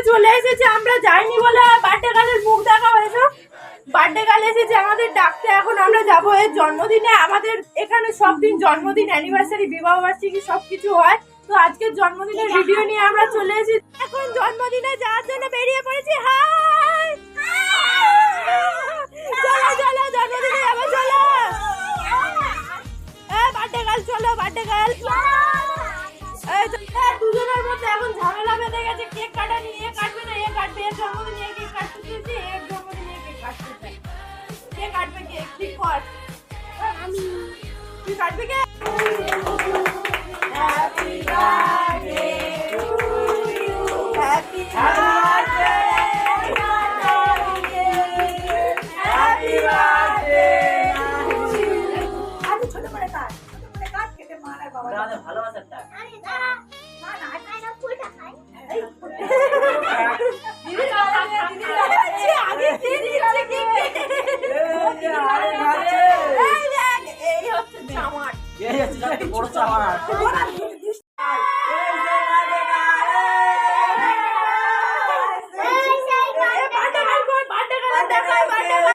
চলে এসেছে, আমরা যাইনি বলে বার্থডে গার্লের মুখ দেখা হয়েছে। বার্থডে গার্ল এসেছে আমাদের ডাকতে, এখন আমরা যাবো এর জন্মদিনে। আমাদের এখানে সব দিন জন্মদিন, অ্যানিভার্সারি, বিবাহ বার্ষিকী সবকিছু হয়। তো আজকের জন্মদিনের ভিডিও নিয়ে আমরা চলে এসেছি। এখন জন্মদিনে যাওয়ার জন্য বেরিয়ে পড়েছি। হাই চলো চলো জন্মদিনে যাবো, চলো বার্থডে গার্ল, চলো বার্থডে গার্ল। দুজনের মধ্যে এখন ঝামেলা বেঁধে গেছে, কেক কাটা নিয়ে কাটবে না, এ কাটবে, এর জন্মদিনে কেক কাটতে দিয়েছি, এর জন্মদিনে কেক কাটতে চাই। কে কাটবে কেক ঠিক কর, আমি। তুই কাটবি কে? Happy birthday to you, happy birthday, happy birthday. আমি ছোট করে কাট, ছোট করে কাট, কেটে মারা বাবা ভালোবাসার টাক। বড় চাওয়ার